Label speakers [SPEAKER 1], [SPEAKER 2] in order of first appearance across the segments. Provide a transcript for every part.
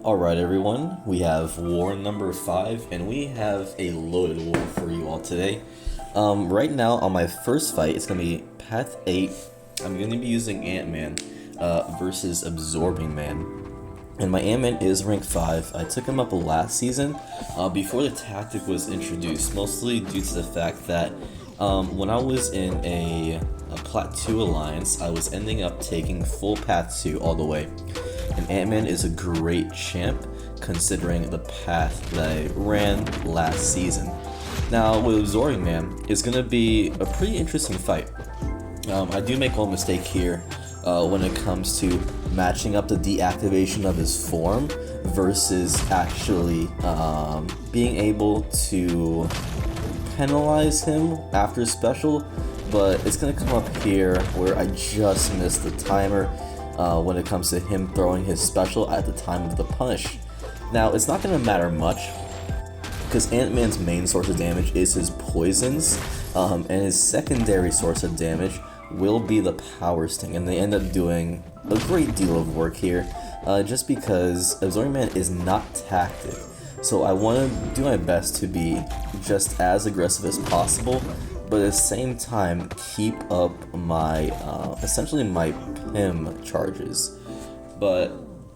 [SPEAKER 1] Alright everyone, we have war number 5, and we have a loaded war for you all today. Right now on my first fight, it's going to be Path 8. I'm going to be using Antman versus Absorbing Man. And my Antman is rank 5. I took him up last season before the tactic was introduced, mostly due to the fact that when I was in a Plat 2 alliance, I was ending up taking full Path 2 all the way. And Antman is a great champ considering the path that I ran last season. Now with Absorbing Man, it's going to be a pretty interesting fight. I do make one mistake here when it comes to matching up the deactivation of his form versus actually being able to penalize him after special, but it's going to come up here where I just missed the timer when it comes to him throwing his special at the time of the punish. Now, it's not going to matter much, because Antman's main source of damage is his poisons, and his secondary source of damage will be the power sting, and they end up doing a great deal of work here, just because Absorbing Man is not tactic. So I want to do my best to be just as aggressive as possible, but at the same time keep up my essentially my PIM charges. But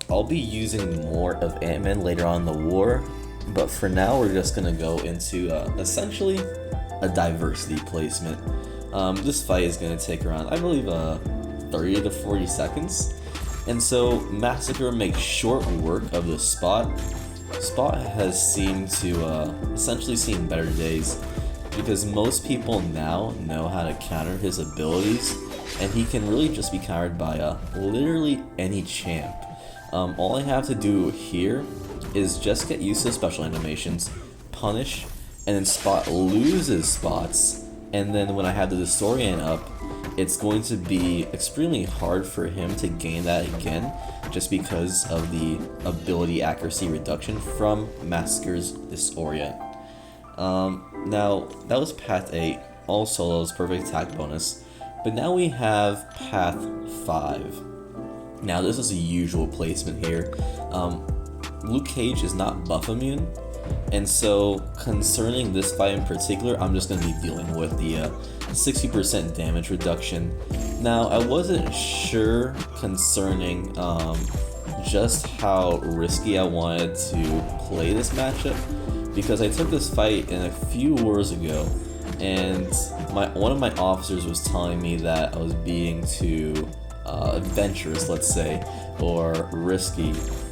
[SPEAKER 1] I'll be using more of Antman later on in the war, but for now we're just gonna go into essentially a diversity placement. This fight is gonna take around, I believe, 30 to 40 seconds, and so Massacre makes short work of the Spot. Spot has seemed to essentially seen better days, because most people now know how to counter his abilities, and he can really just be countered by literally any champ. All I have to do here is just get used to special animations, punish, and then Spot loses spots, and then when I have the Disorian up, it's going to be extremely hard for him to gain that again, just because of the ability accuracy reduction from Massacre's Disorient. Now, that was Path 8, all solos, perfect attack bonus, but now we have Path 5. Now, this is a usual placement here. Luke Cage is not buff immune, and so concerning this fight in particular, I'm just going to be dealing with the 60% damage reduction. Now, I wasn't sure concerning just how risky I wanted to play this matchup, because I took this fight in a few wars ago, and one of my officers was telling me that I was being too adventurous, let's say, or risky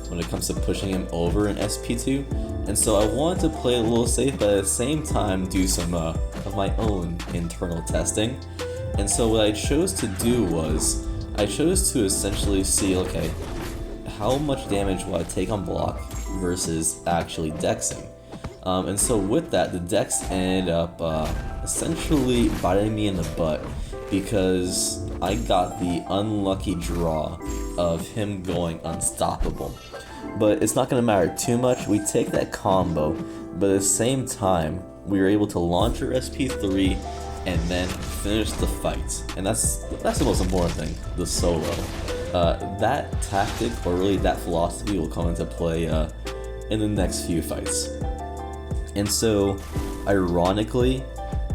[SPEAKER 1] when it comes to pushing him over in SP2, and so I wanted to play a little safe, but at the same time do some of my own internal testing. And so what I chose to do was, I chose to essentially see, okay, how much damage will I take on block versus actually dexing. And so with that, the dex ended up essentially biting me in the butt, because I got the unlucky draw of him going unstoppable. But it's not going to matter too much. We take that combo, but at the same time, we were able to launch our SP3 and then finish the fight. And that's the most important thing, the solo. That tactic, or really that philosophy, will come into play in the next few fights. And so, ironically,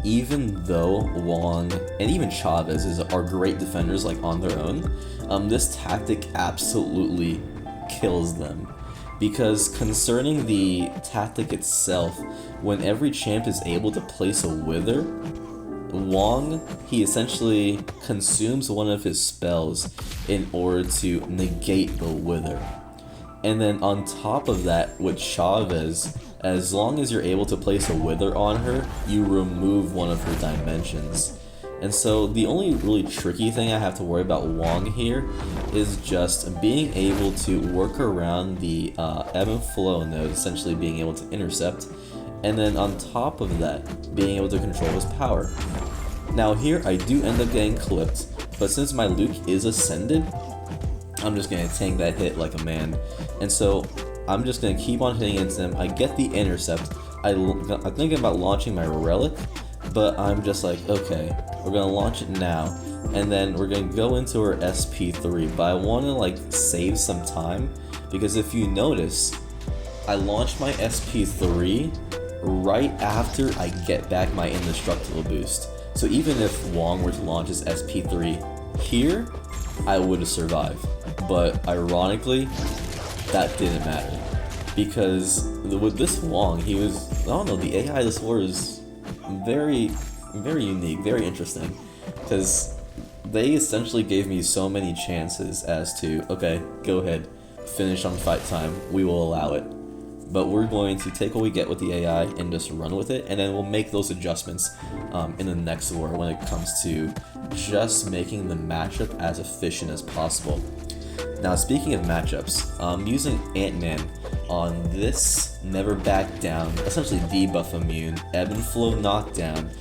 [SPEAKER 1] even though Wong and even Chavez are great defenders like on their own, this tactic absolutely kills them. Because concerning the tactic itself, when every champ is able to place a wither, Wong, he essentially consumes one of his spells in order to negate the wither. And then on top of that, with Chavez, as long as you're able to place a wither on her, you remove one of her dimensions. And so the only really tricky thing I have to worry about Wong here is just being able to work around the ebb and flow node, essentially being able to intercept, and then on top of that, being able to control his power. Now here I do end up getting clipped, but since my Luke is ascended, I'm just going to tank that hit like a man. And so I'm just going to keep on hitting into them. I get the intercept. I'm thinking about launching my relic, but I'm just like, okay, we're going to launch it now, and then we're going to go into our SP3, but I want to like save some time because if you notice, I launched my SP3 right after I get back my indestructible boost. So even if Wong were to launch his SP3 here, I would have survived. But ironically, that didn't matter. Because with this Wong, he was, I don't know, the AI of this war is very, very unique, very interesting. Because they essentially gave me so many chances as to, okay, go ahead, finish on fight time, we will allow it. But we're going to take what we get with the AI and just run with it, and then we'll make those adjustments in the next war when it comes to just making the matchup as efficient as possible. Now, speaking of matchups, I'm using Antman on this Never Back Down, essentially debuff immune, ebb and flow knockdown,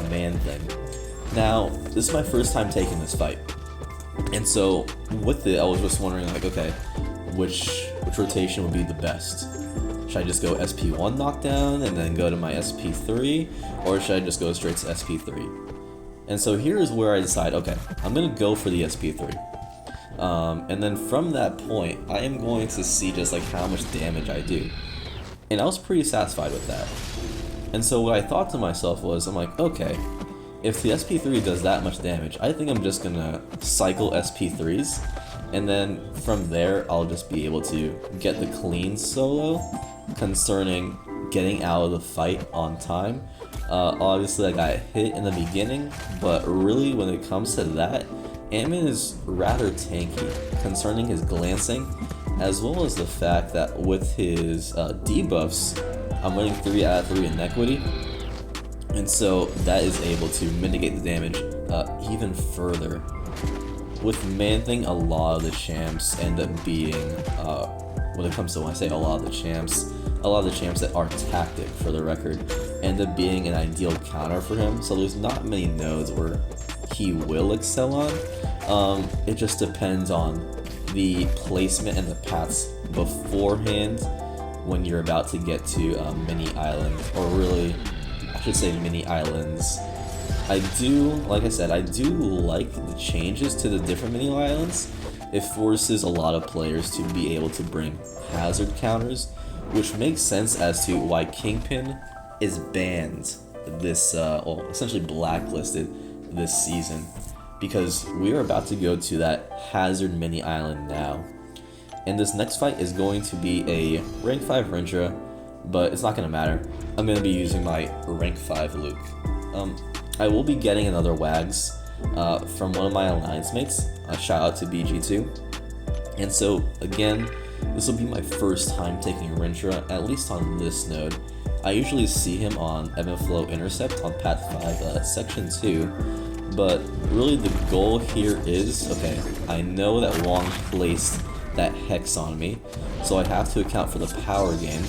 [SPEAKER 1] Manthing. Now, this is my first time taking this fight, and so with it, I was just wondering, like, okay, which rotation would be the best? Should I just go SP1 knockdown and then go to my SP3, or should I just go straight to SP3? And so here is where I decide, okay, I'm gonna go for the SP3. And then from that point, I am going to see just like how much damage I do. And I was pretty satisfied with that. And so what I thought to myself was, I'm like, okay, if the SP3 does that much damage, I think I'm just gonna cycle SP3s, and then from there, I'll just be able to get the clean solo concerning getting out of the fight on time. Obviously, I got hit in the beginning, but really when it comes to that, Antman is rather tanky concerning his glancing, as well as the fact that with his debuffs, I'm running 3 out of 3 inequity, and so that is able to mitigate the damage even further. With Manthing, a lot of the champs end up being, when it comes to when I say a lot of the champs that are tactic, for the record, end up being an ideal counter for him, so there's not many nodes where he will excel on. It just depends on the placement and the paths beforehand when you're about to get to mini island, or really, I should say mini islands. I do, like I said, I do like the changes to the different mini islands. It forces a lot of players to be able to bring hazard counters, which makes sense as to why Kingpin is banned this, well, essentially blacklisted this season, because we are about to go to that hazard mini island now. And this next fight is going to be a rank 5 Rintrah, but it's not going to matter. I'm going to be using my rank 5 Luke. I will be getting another Wags from one of my alliance mates. Shout out to BG2. And so again, this will be my first time taking Rintrah, at least on this node. I usually see him on Ebb and Flow Intercept on Path 5 Section 2, but really the goal here is, okay, I know that Wong placed that Hex on me, so I have to account for the power gain,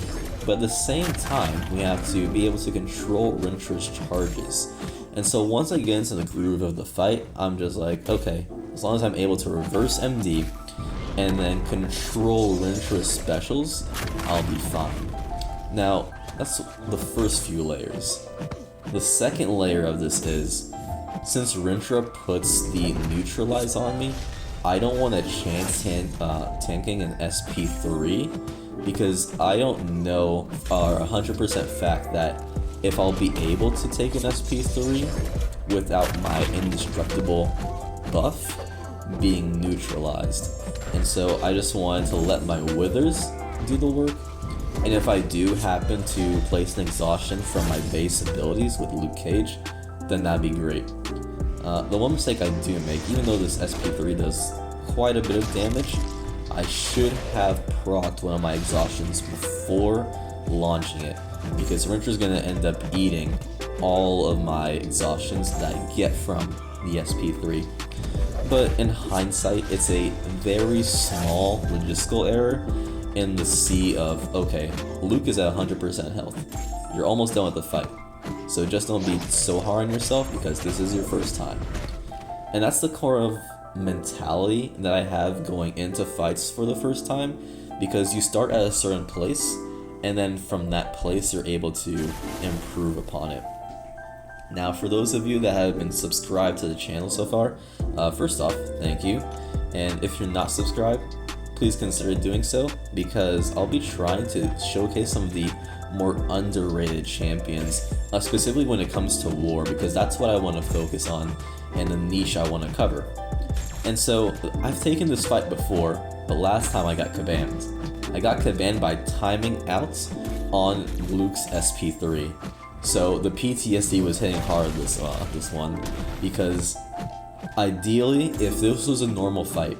[SPEAKER 1] but at the same time, we have to be able to control Rintrah's charges. And so once I get into the groove of the fight, I'm just like, okay, as long as I'm able to reverse MD and then control Rintrah's specials, I'll be fine. Now, that's the first few layers. The second layer of this is, since Rintrah puts the neutralize on me, I don't want to chance tanking an SP3, because I don't know for 100% fact that if I'll be able to take an SP3 without my indestructible buff being neutralized. And so I just wanted to let my withers do the work, and if I do happen to place an exhaustion from my base abilities with Luke Cage, then that'd be great. The one mistake I do make, even though this SP3 does quite a bit of damage, I should have procced one of my exhaustions before launching it, because Rintrah's going to end up eating all of my exhaustions that I get from the SP3. But in hindsight, it's a very small logistical error in the sea of, okay, Luke is at 100% health. You're almost done with the fight. So just don't be so hard on yourself, because this is your first time. And that's the core of mentality that I have going into fights for the first time, because you start at a certain place, and then from that place you're able to improve upon it. Now, for those of you that have been subscribed to the channel so far, first off, thank you. And if you're not subscribed, please consider doing so, because I'll be trying to showcase some of the more underrated champions, specifically when it comes to war, because that's what I want to focus on and the niche I want to cover. And so I've taken this fight before, but last time I got kabanned. I got kabanned by timing out on Luke's SP3. So the PTSD was hitting hard this one, because ideally, if this was a normal fight,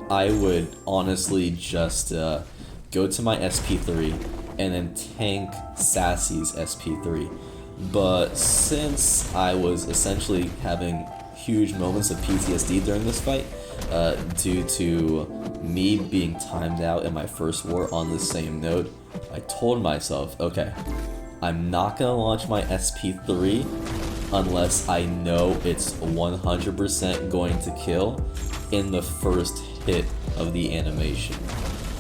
[SPEAKER 1] I would honestly just go to my SP3 and then tank Sassy's SP3. But since I was essentially having huge moments of PTSD during this fight, due to me being timed out in my first war on the same node, I told myself, okay, I'm not gonna launch my SP3 unless I know it's 100% going to kill in the first hit of the animation.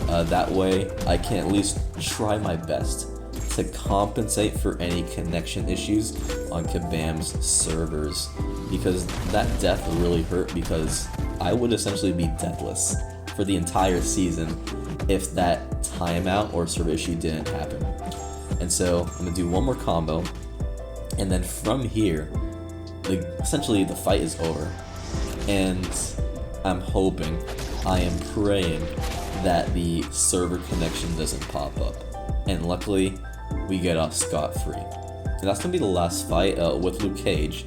[SPEAKER 1] That way I can at least try my best to compensate for any connection issues on Kabam's servers, because that death really hurt, because I would essentially be deathless for the entire season if that timeout or server issue didn't happen. And so I'm gonna do one more combo, and then from here, essentially the fight is over, and I'm hoping, I am praying that the server connection doesn't pop up, and luckily we get off scot-free. And that's gonna be the last fight with Luke Cage,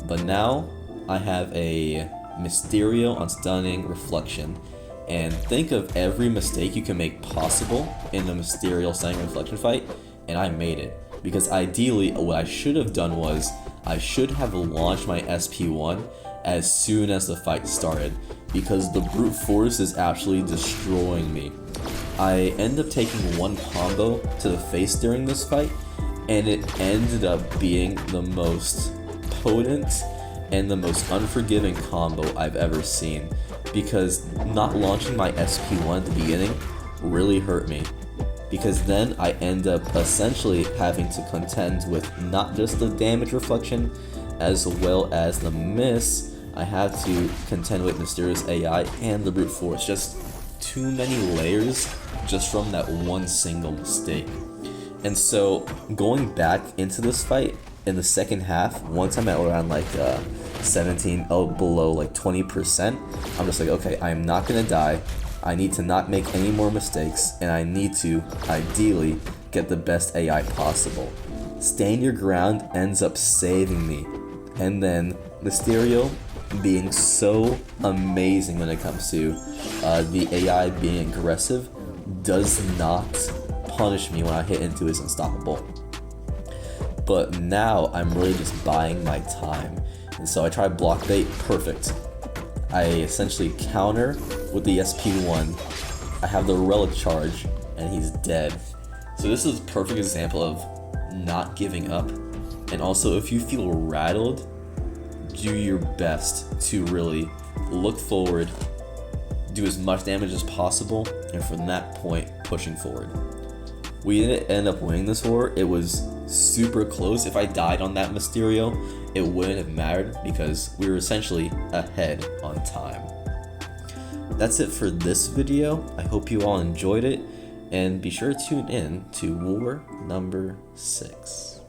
[SPEAKER 1] but now I have a Mysterio on Stunning Reflection, and think of every mistake you can make possible in the Mysterio Stunning Reflection fight, and I made it. Because ideally, what I should have done was, I should have launched my SP1 as soon as the fight started, because the brute force is actually destroying me. I ended up taking one combo to the face during this fight, and it ended up being the most potent and the most unforgiving combo I've ever seen, because not launching my SP1 at the beginning really hurt me, because then I end up essentially having to contend with not just the damage reflection as well as the miss. I have to contend with Mysterio's AI and the brute force. Just too many layers just from that one single mistake. And so going back into this fight in the second half, once I'm at around like 17, below like 20%, I'm just like, okay, I'm not gonna die. I need to not make any more mistakes, and I need to ideally get the best AI possible. Stand your ground ends up saving me, and then Mysterio being so amazing when it comes to the AI being aggressive does not punish me when I hit into his unstoppable. But now I'm really just buying my time, and so I try block bait, perfect. I essentially counter with the SP1, I have the relic charge, and he's dead. So this is a perfect example of not giving up, and also if you feel rattled, do your best to really look forward, do as much damage as possible, and from that point, pushing forward. We didn't end up winning this war. It was super close. If I died on that Mysterio, it wouldn't have mattered because we were essentially ahead on time. That's it for this video. I hope you all enjoyed it, and be sure to tune in to War number 6.